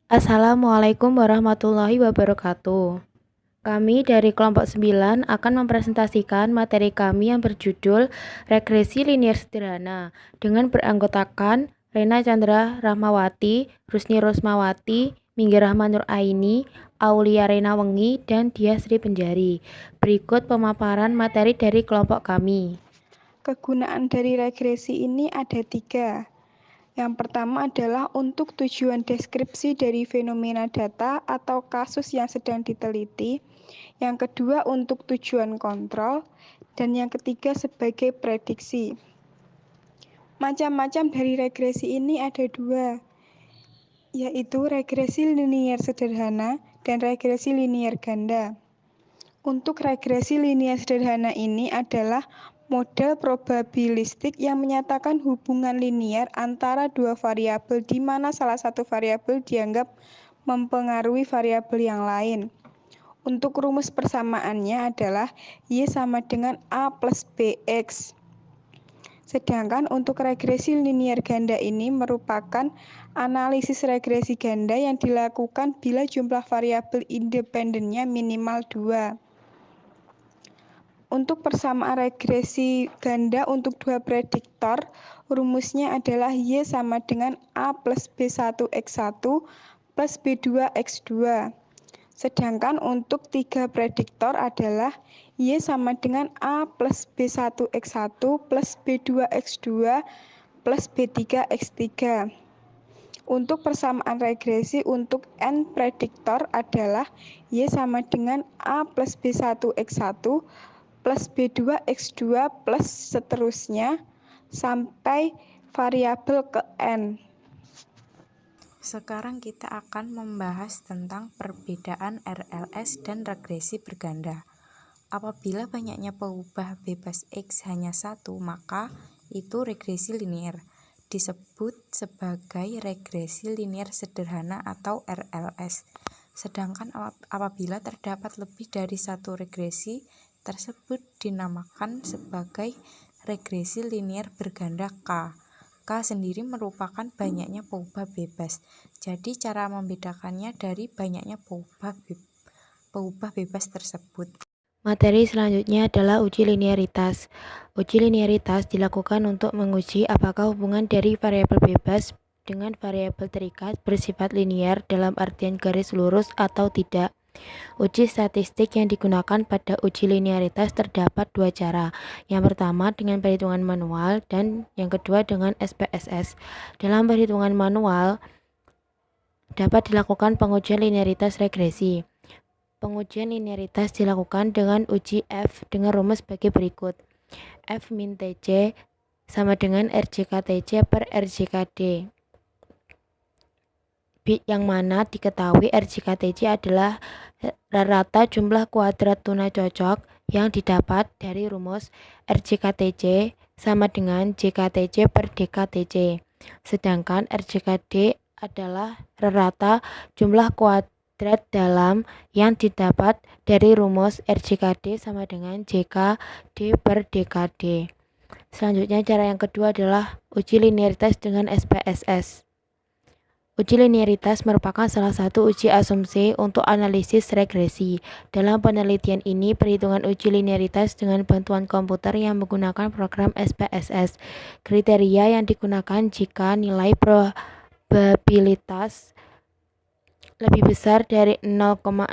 Assalamualaikum warahmatullahi wabarakatuh. Kami dari kelompok 9 akan mempresentasikan materi kami yang berjudul Regresi Linier Sederhana dengan beranggotakan Rena Chandra Rahmawati, Rusni Rosmawati, Minggir Rahman Nur Aini, Aulia Rena Wengi, dan Dia Sri Penjari. Berikut pemaparan materi dari kelompok kami. Kegunaan dari regresi ini ada 3. Yang pertama adalah untuk tujuan deskripsi dari fenomena data atau kasus yang sedang diteliti. Yang kedua untuk tujuan kontrol. Dan yang ketiga sebagai prediksi. Macam-macam dari regresi ini ada 2, yaitu regresi linier sederhana dan regresi linier ganda. Untuk regresi linier sederhana ini adalah model probabilistik yang menyatakan hubungan linier antara dua variabel di mana salah satu variabel dianggap mempengaruhi variabel yang lain. Untuk rumus persamaannya adalah Y sama dengan A plus BX. Sedangkan untuk regresi linier ganda ini merupakan analisis regresi ganda yang dilakukan bila jumlah variabel independennya minimal 2. Untuk persamaan regresi ganda untuk dua prediktor, rumusnya adalah Y sama dengan A plus B1X1 plus B2X2. Sedangkan untuk 3 prediktor adalah Y sama dengan A plus B1X1 plus B2X2 plus B3X3. Untuk persamaan regresi untuk N prediktor adalah Y sama dengan A plus B1X1 plus B2X2 plus seterusnya sampai variabel ke N. Sekarang kita akan membahas tentang perbedaan RLS dan regresi berganda. Apabila banyaknya pengubah bebas X hanya 1, maka itu regresi linier, disebut sebagai regresi linier sederhana atau RLS. Sedangkan apabila terdapat lebih dari satu regresi, tersebut dinamakan sebagai regresi linier berganda K. K sendiri merupakan banyaknya pengubah bebas. Jadi cara membedakannya dari banyaknya pengubah bebas tersebut. Materi selanjutnya adalah uji linearitas. Uji linearitas dilakukan untuk menguji apakah hubungan dari variabel bebas dengan variabel terikat bersifat linear dalam artian garis lurus atau tidak. Uji statistik yang digunakan pada uji linearitas terdapat 2 cara. Yang pertama dengan perhitungan manual dan yang kedua dengan SPSS. Dalam perhitungan manual dapat dilakukan pengujian linearitas regresi. Pengujian linearitas dilakukan dengan uji F dengan rumus sebagai berikut. F min TC sama dengan RJK-TC per RJK-D. Yang mana diketahui RJK-TC adalah rata jumlah kuadrat tuna cocok yang didapat dari rumus RJK-TC sama dengan JK-TC per DK-TC. Sedangkan RJK-D adalah rata jumlah kuadrat dalam yang didapat dari rumus RJK-D sama dengan JK-D per DK-D. Selanjutnya cara yang kedua adalah uji linearitas dengan SPSS. Uji linearitas merupakan salah satu uji asumsi untuk analisis regresi. Dalam penelitian ini, perhitungan uji linearitas dengan bantuan komputer yang menggunakan program SPSS. Kriteria yang digunakan jika nilai probabilitas lebih besar dari 0,05,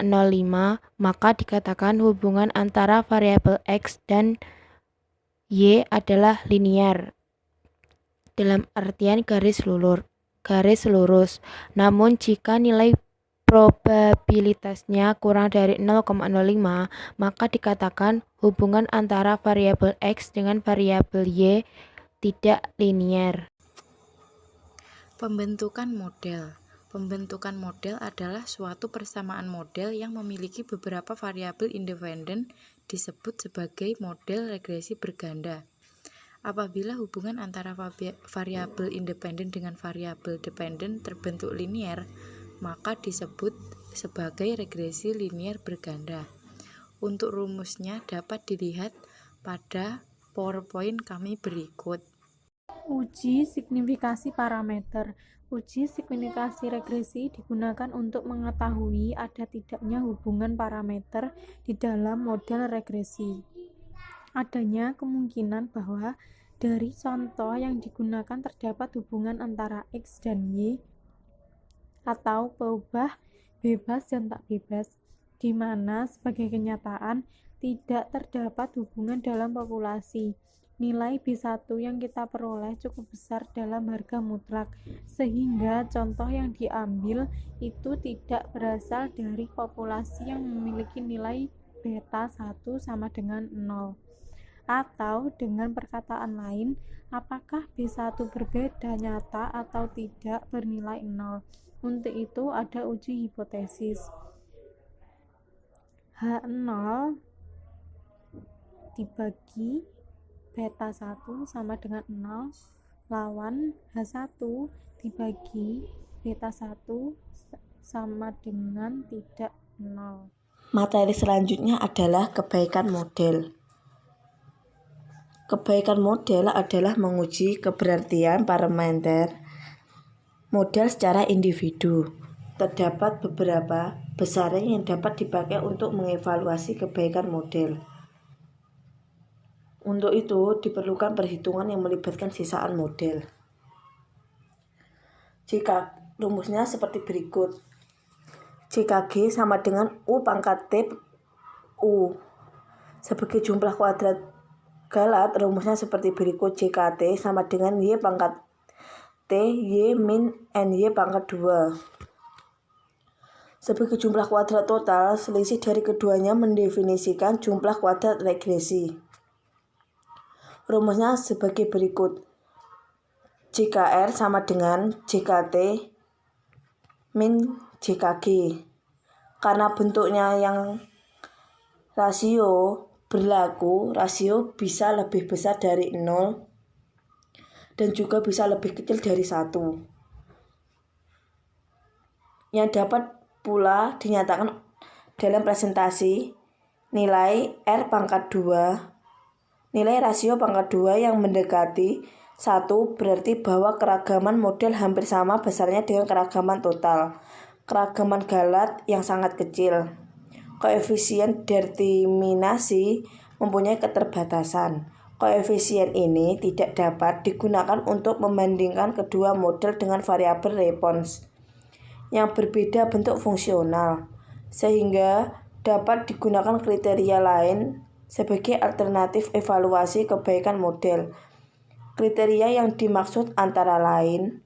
maka dikatakan hubungan antara variabel X dan Y adalah linear dalam artian garis lurus. Namun jika nilai probabilitasnya kurang dari 0,05, maka dikatakan hubungan antara variabel X dengan variabel Y tidak linear. Pembentukan model. Pembentukan model adalah suatu persamaan model yang memiliki beberapa variabel independen disebut sebagai model regresi berganda. Apabila hubungan antara variabel independen dengan variabel dependen terbentuk linear, maka disebut sebagai regresi linier berganda. Untuk rumusnya dapat dilihat pada PowerPoint kami berikut. Uji signifikasi parameter. Uji signifikasi regresi digunakan untuk mengetahui ada tidaknya hubungan parameter di dalam model regresi. Adanya kemungkinan bahwa dari contoh yang digunakan terdapat hubungan antara X dan Y atau peubah bebas dan tak bebas, di mana sebagai kenyataan tidak terdapat hubungan dalam populasi. Nilai B1 yang kita peroleh cukup besar dalam harga mutlak, sehingga contoh yang diambil itu tidak berasal dari populasi yang memiliki nilai beta 1 sama dengan 0. Atau dengan perkataan lain, apakah B1 berbeda nyata atau tidak bernilai 0. Untuk itu ada uji hipotesis. H0 dibagi beta 1 sama dengan 0 lawan H1 dibagi beta 1 sama dengan tidak 0. Materi selanjutnya adalah kebaikan model. Kebaikan model adalah menguji keberartian parameter model secara individu. Terdapat beberapa besaran yang dapat dipakai untuk mengevaluasi kebaikan model. Untuk itu diperlukan perhitungan yang melibatkan sisaan model. Jika rumusnya seperti berikut. Jika G sama dengan U pangkat T U sebagai jumlah kuadrat galat, rumusnya seperti berikut. JKT sama dengan Y pangkat T Y min NY pangkat 2. Sebagai jumlah kuadrat total, selisih dari keduanya mendefinisikan jumlah kuadrat regresi. Rumusnya sebagai berikut. JKR sama dengan JKT min JKG. Karena bentuknya yang rasio berlaku, rasio bisa lebih besar dari 0 dan juga bisa lebih kecil dari 1. Yang dapat pula dinyatakan dalam presentasi nilai R pangkat 2. Nilai rasio pangkat 2 yang mendekati 1 berarti bahwa keragaman model hampir sama besarnya dengan keragaman total. Keragaman galat yang sangat kecil. Koefisien determinasi mempunyai keterbatasan. Koefisien ini tidak dapat digunakan untuk membandingkan kedua model dengan variabel respons yang berbeda bentuk fungsional, sehingga dapat digunakan kriteria lain sebagai alternatif evaluasi kebaikan model. Kriteria yang dimaksud antara lain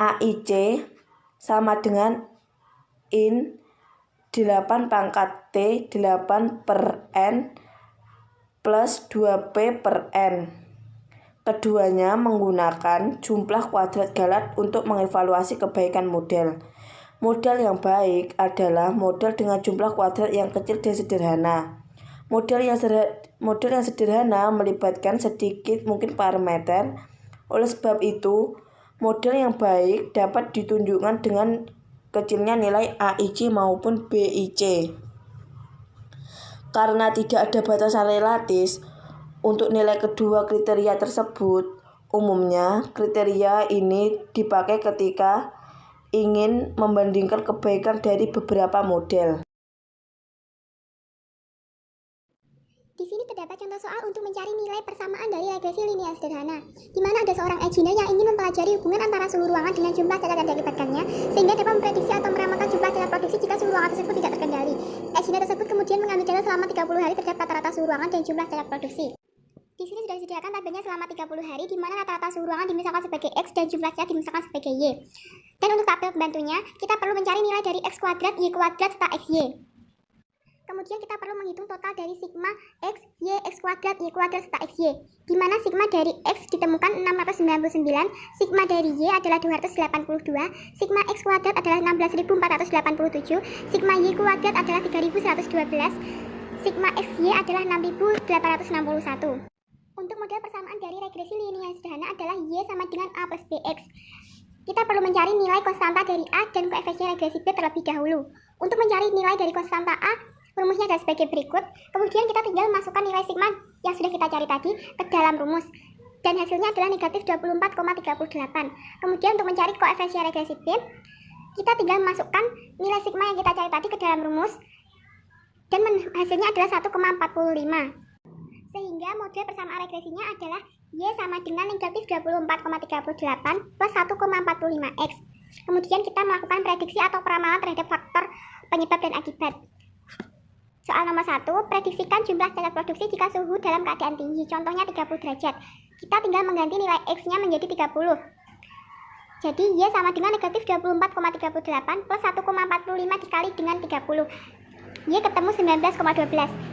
AIC sama dengan in 8 pangkat T 8 per N plus 2P per N. Keduanya menggunakan jumlah kuadrat galat untuk mengevaluasi kebaikan model. Model yang baik adalah model dengan jumlah kuadrat yang kecil dan sederhana. Model yang sederhana melibatkan sedikit mungkin parameter. Oleh sebab itu, model yang baik dapat ditunjukkan dengan kecilnya nilai AIC maupun BIC. Karena tidak ada batasan relatif untuk nilai kedua kriteria tersebut, umumnya kriteria ini dipakai ketika ingin membandingkan kebaikan dari beberapa model. Di sini terdapat contoh soal untuk mencari nilai persamaan dari regresi linear sederhana, di mana ada seorang engineer yang ingin mempelajari hubungan antara suhu ruangan dengan jumlah cacat yang dilibatkannya, sehingga dapat memprediksi atau meramalkan jumlah cacat produksi jika suhu ruangan tersebut tidak terkendali. Engineer tersebut kemudian mengambil data selama 30 hari terhadap rata-rata suhu ruangan dan jumlah cacat produksi. Di sini sudah disediakan tabelnya selama 30 hari, di mana rata-rata suhu ruangan dimisalkan sebagai X dan jumlah cacat dimisalkan sebagai Y. Dan untuk tabel pembantunya, kita perlu mencari nilai dari X kuadrat, Y kuadrat, serta XY. Kemudian kita perlu menghitung total dari sigma X, Y, X kuadrat, Y kuadrat, serta XY, di mana sigma dari X ditemukan 699, sigma dari Y adalah 282, sigma X kuadrat adalah 16.487, sigma Y kuadrat adalah 3.112, sigma XY adalah 6.861. Untuk model persamaan dari regresi linear sederhana adalah Y sama dengan A plus BX. Kita perlu mencari nilai konstanta dari A dan koefisien regresi B terlebih dahulu. Untuk mencari nilai dari konstanta A, rumusnya adalah sebagai berikut. Kemudian kita tinggal masukkan nilai sigma yang sudah kita cari tadi ke dalam rumus. dan hasilnya adalah negatif 24,38. Kemudian untuk mencari koefisien regresi B, kita tinggal masukkan nilai sigma yang kita cari tadi ke dalam rumus, dan hasilnya adalah 1,45. Sehingga model persamaan regresinya adalah Y sama dengan negatif 24,38 plus 1,45X. Kemudian kita melakukan prediksi atau peramalan terhadap faktor penyebab dan akibat. Soal nomor 1, prediksikan jumlah cacat produksi jika suhu dalam keadaan tinggi, contohnya 30 derajat. Kita tinggal mengganti nilai X-nya menjadi 30. Jadi Y sama dengan negatif 24,38 plus 1,45 dikali dengan 30. Y ketemu 19,12.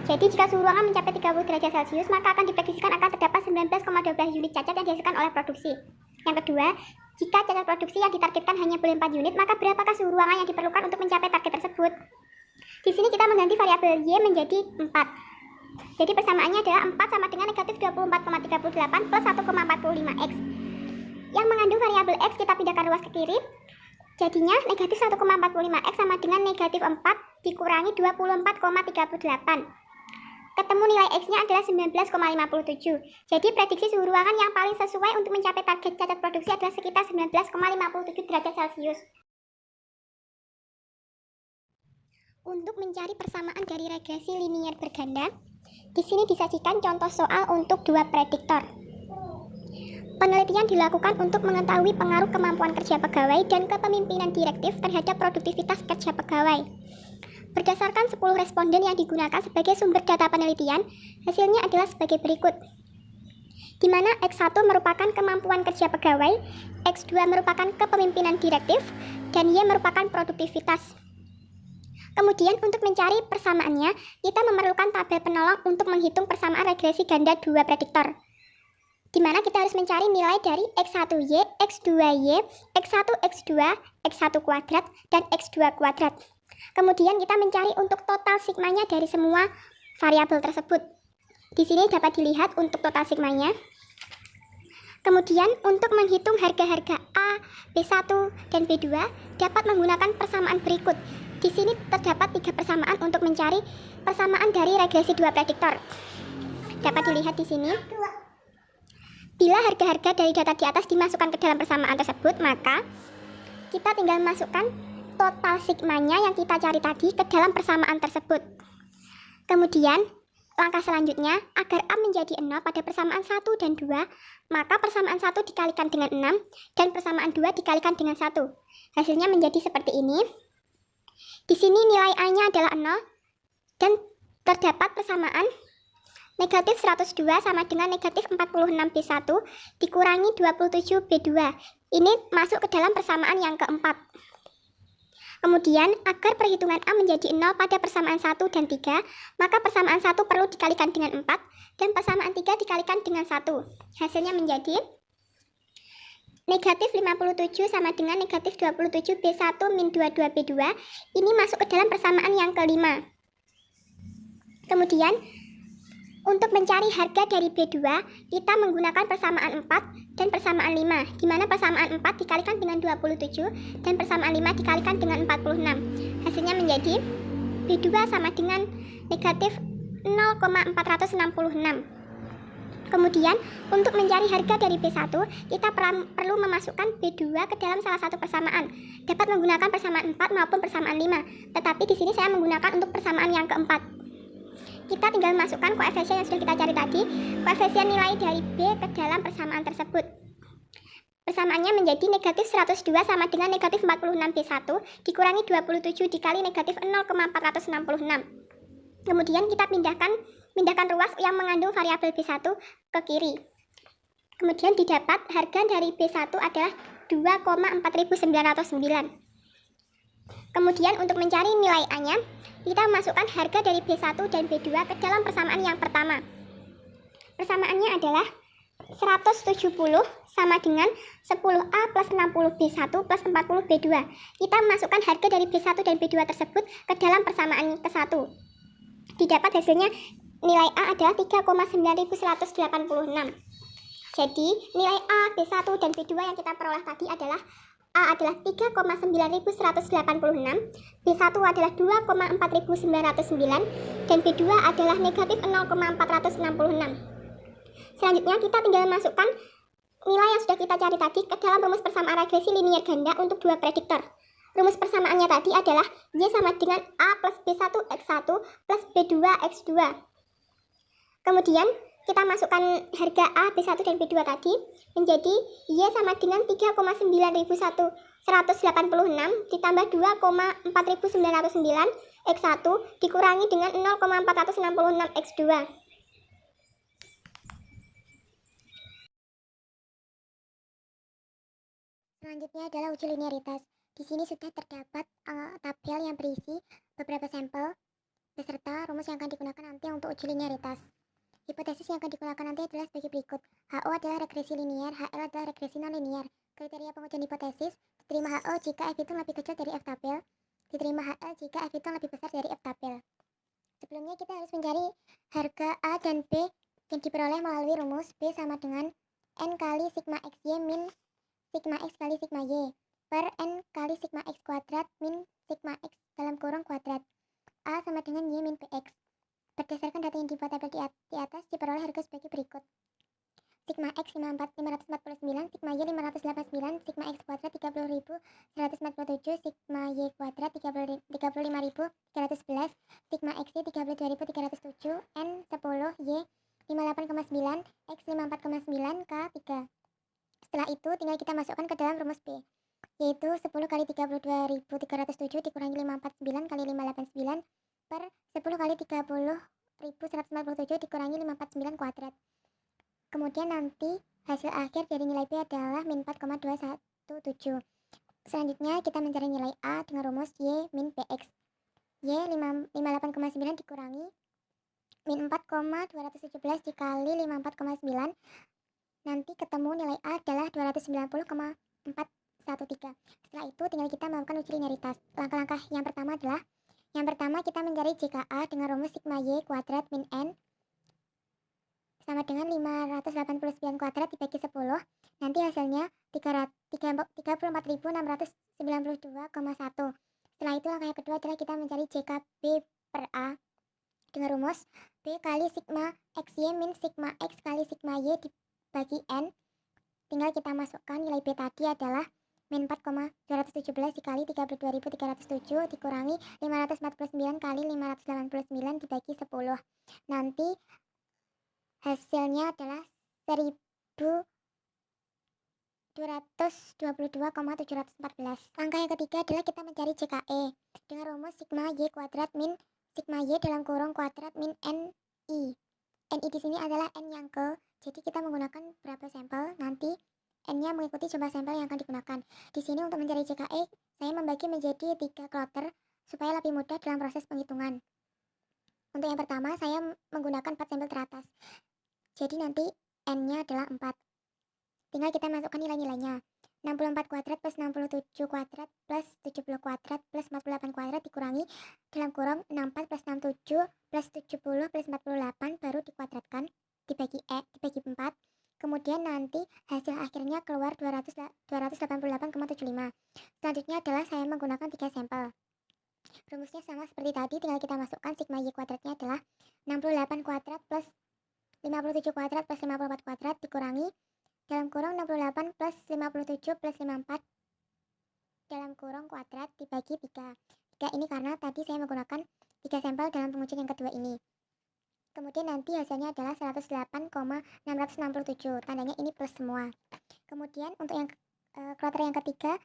Jadi jika suhu ruangan mencapai 30 derajat Celcius, maka akan diprediksikan akan terdapat 19,12 unit cacat yang dihasilkan oleh produksi. Yang kedua, jika cacat produksi yang ditargetkan hanya boleh 4 unit, maka berapakah suhu ruangan yang diperlukan untuk mencapai target tersebut? Di sini kita mengganti variabel Y menjadi 4. Jadi persamaannya adalah 4 sama dengan negatif 24,38 plus 1,45X. Yang mengandung variabel X kita pindahkan ruas ke kiri. Jadinya negatif 1,45X sama dengan negatif 4 dikurangi 24,38. Ketemu nilai X-nya adalah 19,57. Jadi prediksi suhu ruangan yang paling sesuai untuk mencapai target cacat produksi adalah sekitar 19,57 derajat Celcius. Untuk mencari persamaan dari regresi linier berganda, di sini disajikan contoh soal untuk dua prediktor. Penelitian dilakukan untuk mengetahui pengaruh kemampuan kerja pegawai dan kepemimpinan direktif terhadap produktivitas kerja pegawai. Berdasarkan 10 responden yang digunakan sebagai sumber data penelitian, hasilnya adalah sebagai berikut. Di mana X1 merupakan kemampuan kerja pegawai, X2 merupakan kepemimpinan direktif, dan Y merupakan produktivitas. Kemudian untuk mencari persamaannya, kita memerlukan tabel penolong untuk menghitung persamaan regresi ganda dua prediktor. Di mana kita harus mencari nilai dari X1Y, X2Y, X1X2, X1 kuadrat, dan X2 kuadrat. Kemudian kita mencari untuk total sigmanya dari semua variabel tersebut. Di sini dapat dilihat untuk total sigmanya. Kemudian untuk menghitung harga-harga A, B1, dan B2 dapat menggunakan persamaan berikut. Di sini terdapat 3 persamaan untuk mencari persamaan dari regresi dua prediktor. Dapat dilihat di sini. Bila harga-harga dari data di atas dimasukkan ke dalam persamaan tersebut, maka kita tinggal masukkan total sigmanya yang kita cari tadi ke dalam persamaan tersebut. Kemudian, langkah selanjutnya, agar A menjadi 0 pada persamaan 1 dan 2, maka persamaan 1 dikalikan dengan 6 dan persamaan 2 dikalikan dengan 1. Hasilnya menjadi seperti ini. Di sini nilai A-nya adalah 0 dan terdapat persamaan negatif 102 sama dengan negatif 46 B1 dikurangi 27 B2. Ini masuk ke dalam persamaan yang keempat. Kemudian, agar perhitungan A menjadi 0 pada persamaan 1 dan 3, maka persamaan 1 perlu dikalikan dengan 4 dan persamaan 3 dikalikan dengan 1. Hasilnya menjadi negatif 57 sama dengan negatif 27 B1 min 22 B2. Ini masuk ke dalam persamaan yang kelima. Kemudian, untuk mencari harga dari B2, kita menggunakan persamaan 4 dan persamaan 5, di mana persamaan 4 dikalikan dengan 27 dan persamaan 5 dikalikan dengan 46. Hasilnya menjadi B2 sama dengan negatif 0,466. Kemudian, untuk mencari harga dari B1, kita perlu memasukkan B2 ke dalam salah satu persamaan. Dapat menggunakan persamaan 4 maupun persamaan 5, tetapi di sini saya menggunakan untuk persamaan yang keempat. Kita tinggal masukkan koefisien yang sudah kita cari tadi, koefisien nilai dari B ke dalam persamaan tersebut. Persamaannya menjadi negatif 102 sama dengan negatif 46 B1 dikurangi 27 dikali negatif 0,466. Kemudian kita pindahkan ruas yang mengandung variabel B1 ke kiri. Kemudian didapat harga dari B1 adalah 2,4909. Kemudian untuk mencari nilai A-nya, kita masukkan harga dari B1 dan B2 ke dalam persamaan yang pertama. Persamaannya adalah 170 sama dengan 10A plus 60B1 plus 40B2. Kita masukkan harga dari B1 dan B2 tersebut ke dalam persamaan ke-1. Didapat hasilnya nilai A adalah 3,9186. Jadi nilai A, B1, dan B2 yang kita peroleh tadi adalah A adalah 3,9186, B1 adalah 2,4909, dan B2 adalah negatif 0,466. Selanjutnya kita tinggal masukkan nilai yang sudah kita cari tadi ke dalam rumus persamaan regresi linier ganda untuk dua prediktor. Rumus persamaannya tadi adalah Y sama dengan A plus B1X1 plus B2X2. Kemudian kita masukkan harga A, B1 dan B2 tadi menjadi Y sama dengan 3,9186 ditambah 2,4909 X1 dikurangi dengan 0,466 X2. Selanjutnya adalah uji linearitas. Di sini sudah terdapat tabel yang berisi beberapa sampel beserta rumus yang akan digunakan nanti untuk uji linearitas. Hipotesis yang akan digunakan nanti adalah sebagai berikut. HO adalah regresi linear, HL adalah regresi non-linear. Kriteria pengujian hipotesis, diterima HO jika F hitung lebih kecil dari F tabel, diterima HL jika F hitung lebih besar dari F tabel. Sebelumnya kita harus mencari harga A dan B yang diperoleh melalui rumus B sama dengan N kali sigma XY min sigma X kali sigma Y per N kali sigma X kuadrat min sigma X dalam kurung kuadrat. A sama dengan Y min PX. Berdasarkan data yang dibuat tabel di atas diperoleh harga sebagai berikut. Sigma X 549, sigma Y 589, sigma X kuadrat 30.147, sigma Y kuadrat 35.311, sigma X 32.307, N 10, Y 58,9, X 54,9, K 3. Setelah itu tinggal kita masukkan ke dalam rumus B, yaitu 10 kali 32.307 dikurangi 549 kali 589 per 10 kali 30.147 dikurangi 549 kuadrat. Kemudian nanti hasil akhir dari nilai B adalah min 4,217. Selanjutnya kita mencari nilai A dengan rumus Y min PX. Y 58,9 dikurangi min 4,217 dikali 54,9. Nanti ketemu nilai A adalah 290,413. Setelah itu tinggal kita melakukan uji linearitas. Langkah-langkah yang pertama adalah kita mencari JKA dengan rumus sigma Y kuadrat min N sama dengan 589 kuadrat dibagi 10. Nanti hasilnya 34.692,1. Setelah itu langkah yang kedua adalah kita mencari JKB per A dengan rumus B kali sigma XY min sigma X kali sigma Y dibagi N. Tinggal kita masukkan nilai B tadi adalah min 4,217 dikali 32.307 dikurangi 549 kali 589 dibagi 10. Nanti hasilnya adalah 1.222,714. Langkah yang ketiga adalah kita mencari JKE dengan rumus sigma Y kuadrat min sigma Y dalam kurung kuadrat min NI. NI di sini adalah N yang jadi kita menggunakan berapa sampel, nanti N-nya mengikuti jumlah sampel yang akan digunakan. Di sini untuk mencari JKE, saya membagi menjadi 3 kloter supaya lebih mudah dalam proses penghitungan. Untuk yang pertama, saya menggunakan 4 sampel teratas. Jadi nanti N-nya adalah 4. Tinggal kita masukkan nilai-nilainya. 64 kuadrat plus 67 kuadrat plus 70 kuadrat plus 48 kuadrat dikurangi dalam kurung 64 plus 67 plus 70 plus 48 baru dikuadratkan dibagi 4. Kemudian nanti hasil akhirnya keluar 288,75. Selanjutnya adalah saya menggunakan 3 sampel. Rumusnya sama seperti tadi, tinggal kita masukkan sigma Y kuadratnya adalah 68 kuadrat plus 57 kuadrat plus 54 kuadrat dikurangi dalam kurung 68 plus 57 plus 54 dalam kurung kuadrat dibagi 3. 3 ini karena tadi saya menggunakan 3 sampel dalam pengujian yang kedua ini. Kemudian nanti hasilnya adalah 108,667. Tandanya ini plus semua. Kemudian untuk yang kloter yang ketiga,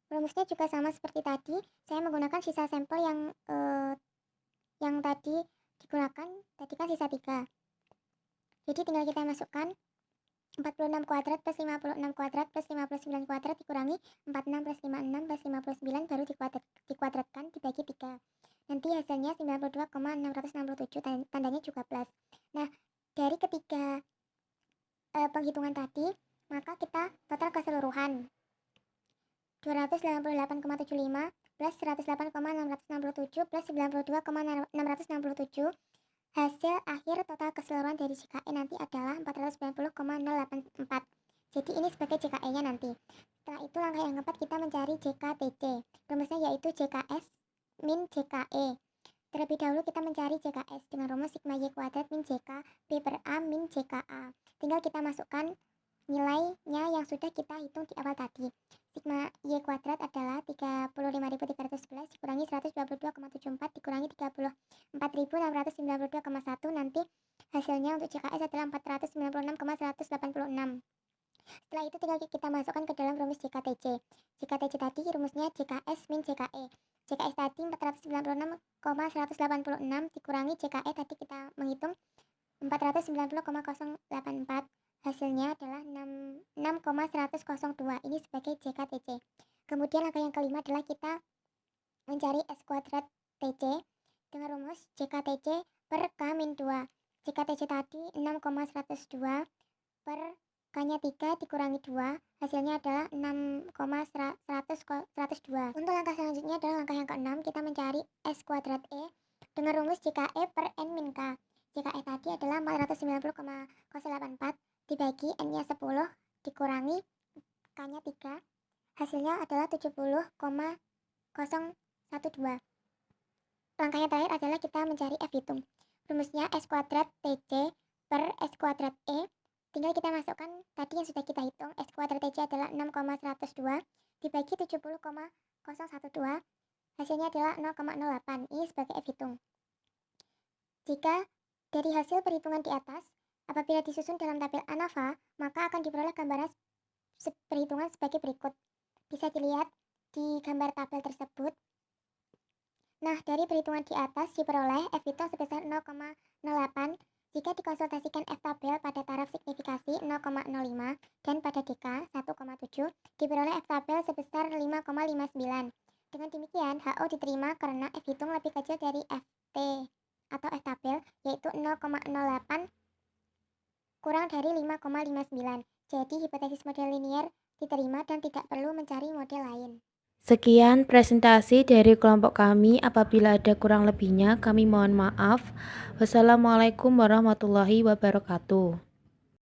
rumusnya juga sama seperti tadi. Saya menggunakan sisa sampel yang tadi digunakan, tadi kan sisa 3. Jadi tinggal kita masukkan 46 kuadrat plus 56 kuadrat plus 59 kuadrat dikurangi 46 plus 56 plus 59 baru dikuadratkan dibagi 3. Nanti hasilnya 92,667, tandanya juga plus. Nah, dari ketiga penghitungan tadi, maka kita total keseluruhan 298,75 plus 108,667 plus 92,667. Hasil akhir total keseluruhan dari JKE nanti adalah 490,084. Jadi ini sebagai JKE-nya nanti. Setelah itu langkah yang keempat kita mencari JKTC. Rumusnya yaitu JKS min JKE. Terlebih dahulu kita mencari JKS dengan rumus sigma Y kuadrat min JK B per A min JKA. Tinggal kita masukkan nilainya yang sudah kita hitung di awal tadi. Sigma Y kuadrat adalah 35.311 dikurangi 122,74 dikurangi 34.692,1. Nanti hasilnya untuk JKS adalah 496,186. Setelah itu tinggal kita masukkan ke dalam rumus JKTC. JKTC tadi rumusnya JKS min JKE. JKS tadi 496,186 dikurangi JKE tadi kita menghitung 490,084. Hasilnya adalah 6,102. Ini sebagai JKTC. Kemudian langkah yang kelima adalah kita mencari S kuadrat TC dengan rumus JKTC per K-2. JKTC tadi 6,102 per K-nya 3 dikurangi 2, hasilnya adalah 6,102. Untuk langkah selanjutnya adalah langkah yang keenam, kita mencari S kuadrat E dengan rumus JKE per N-K. JKE tadi adalah 490,084 dibagi N-nya 10 dikurangi K-nya 3, hasilnya adalah 70,012. Langkah yang terakhir adalah kita mencari F hitung. Rumusnya S kuadrat TC per S kuadrat E. Tinggal kita masukkan tadi yang sudah kita hitung. S kuadrat TC adalah 6,102 dibagi 70,012. Hasilnya adalah 0,08. Ini sebagai F hitung. Jika dari hasil perhitungan di atas, apabila disusun dalam tabel ANAVA, maka akan diperoleh gambaran perhitungan sebagai berikut. Bisa dilihat di gambar tabel tersebut. Nah, dari perhitungan di atas diperoleh F hitung sebesar 0,08. Jika dikonsultasikan F tabel pada taraf signifikasi 0,05 dan pada DK 1,7, diperoleh F tabel sebesar 5,59. Dengan demikian, HO diterima karena F hitung lebih kecil dari FT atau F tabel, yaitu 0,08 kurang dari 5,59. Jadi, hipotesis model linier diterima dan tidak perlu mencari model lain. Sekian presentasi dari kelompok kami. Apabila ada kurang lebihnya, kami mohon maaf. Wassalamualaikum warahmatullahi wabarakatuh.